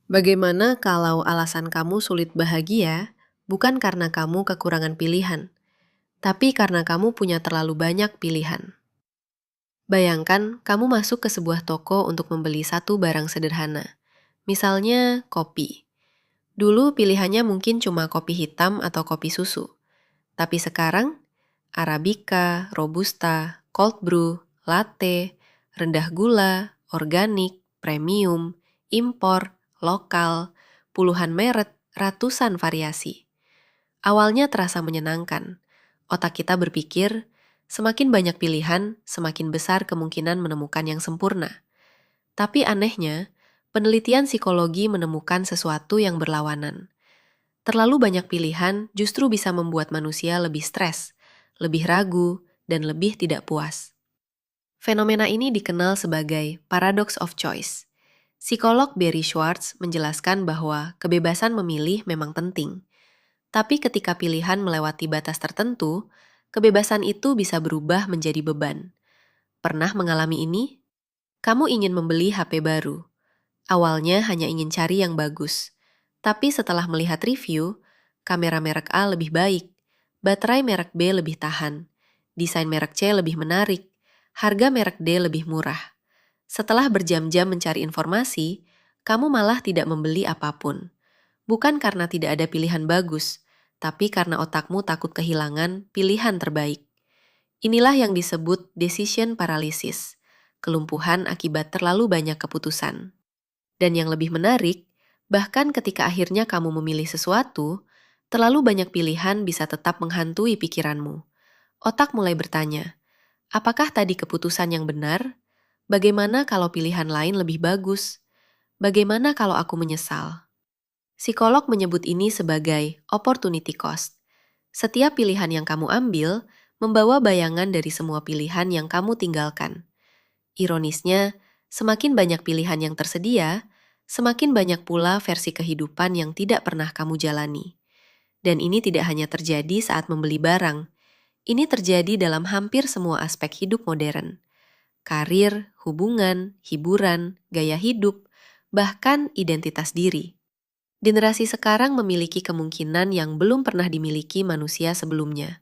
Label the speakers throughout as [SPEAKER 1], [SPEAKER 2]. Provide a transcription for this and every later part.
[SPEAKER 1] Bagaimana kalau alasan kamu sulit bahagia bukan karena kamu kekurangan pilihan, tapi karena kamu punya terlalu banyak pilihan? Bayangkan kamu masuk ke sebuah toko untuk membeli satu barang sederhana, misalnya kopi. Dulu pilihannya mungkin cuma kopi hitam atau kopi susu, tapi sekarang Arabica, Robusta, cold brew, latte, rendah gula, organik, premium, impor, lokal, puluhan merek, ratusan variasi. Awalnya terasa menyenangkan. Otak kita berpikir, semakin banyak pilihan, semakin besar kemungkinan menemukan yang sempurna. Tapi anehnya, penelitian psikologi menemukan sesuatu yang berlawanan. Terlalu banyak pilihan justru bisa membuat manusia lebih stres, lebih ragu, dan lebih tidak puas. Fenomena ini dikenal sebagai paradox of choice. Psikolog Barry Schwartz menjelaskan bahwa kebebasan memilih memang penting, tapi ketika pilihan melewati batas tertentu, kebebasan itu bisa berubah menjadi beban. Pernah mengalami ini? Kamu ingin membeli HP baru. Awalnya hanya ingin cari yang bagus. Tapi setelah melihat review, kamera merek A lebih baik, baterai merek B lebih tahan, desain merek C lebih menarik, harga merek D lebih murah. Setelah berjam-jam mencari informasi, kamu malah tidak membeli apapun. Bukan karena tidak ada pilihan bagus, tapi karena otakmu takut kehilangan pilihan terbaik. Inilah yang disebut decision paralysis, kelumpuhan akibat terlalu banyak keputusan. Dan yang lebih menarik, bahkan ketika akhirnya kamu memilih sesuatu, terlalu banyak pilihan bisa tetap menghantui pikiranmu. Otak mulai bertanya, apakah tadi keputusan yang benar? Bagaimana kalau pilihan lain lebih bagus? Bagaimana kalau aku menyesal? Psikolog menyebut ini sebagai opportunity cost. Setiap pilihan yang kamu ambil membawa bayangan dari semua pilihan yang kamu tinggalkan. Ironisnya, semakin banyak pilihan yang tersedia, semakin banyak pula versi kehidupan yang tidak pernah kamu jalani. Dan ini tidak hanya terjadi saat membeli barang. Ini terjadi dalam hampir semua aspek hidup modern. Karir, hubungan, hiburan, gaya hidup, bahkan identitas diri. Generasi sekarang memiliki kemungkinan yang belum pernah dimiliki manusia sebelumnya.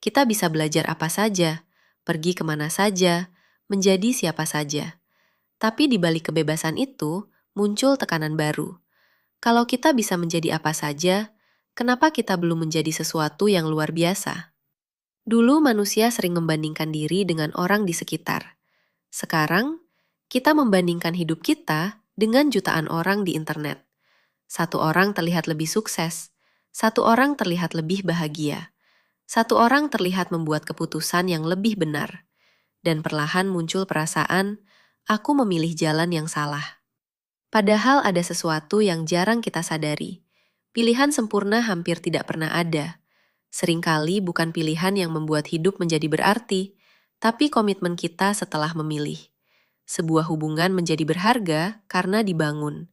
[SPEAKER 1] Kita bisa belajar apa saja, pergi kemana saja, menjadi siapa saja. Tapi di balik kebebasan itu, muncul tekanan baru. Kalau kita bisa menjadi apa saja, kenapa kita belum menjadi sesuatu yang luar biasa? Dulu manusia sering membandingkan diri dengan orang di sekitar. Sekarang, kita membandingkan hidup kita dengan jutaan orang di internet. Satu orang terlihat lebih sukses, satu orang terlihat lebih bahagia, satu orang terlihat membuat keputusan yang lebih benar, dan perlahan muncul perasaan, aku memilih jalan yang salah. Padahal ada sesuatu yang jarang kita sadari. Pilihan sempurna hampir tidak pernah ada. Seringkali bukan pilihan yang membuat hidup menjadi berarti, tapi komitmen kita setelah memilih. Sebuah hubungan menjadi berharga karena dibangun.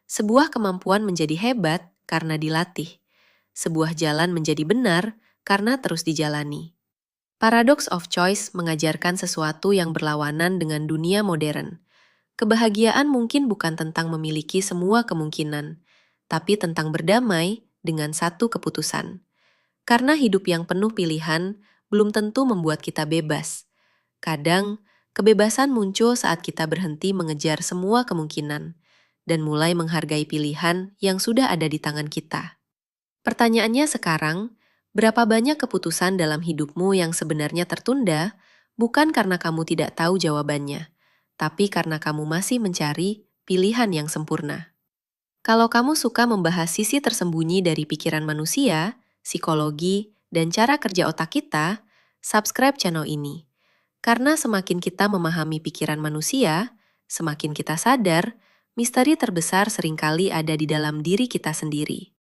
[SPEAKER 1] Sebuah kemampuan menjadi hebat karena dilatih. Sebuah jalan menjadi benar karena terus dijalani. Paradox of choice mengajarkan sesuatu yang berlawanan dengan dunia modern. Kebahagiaan mungkin bukan tentang memiliki semua kemungkinan, tapi tentang berdamai dengan satu keputusan. Karena hidup yang penuh pilihan belum tentu membuat kita bebas. Kadang, kebebasan muncul saat kita berhenti mengejar semua kemungkinan dan mulai menghargai pilihan yang sudah ada di tangan kita. Pertanyaannya sekarang, berapa banyak keputusan dalam hidupmu yang sebenarnya tertunda bukan karena kamu tidak tahu jawabannya, tapi karena kamu masih mencari pilihan yang sempurna? Kalau kamu suka membahas sisi tersembunyi dari pikiran manusia, psikologi, dan cara kerja otak kita, subscribe channel ini. Karena semakin kita memahami pikiran manusia, semakin kita sadar, misteri terbesar seringkali ada di dalam diri kita sendiri.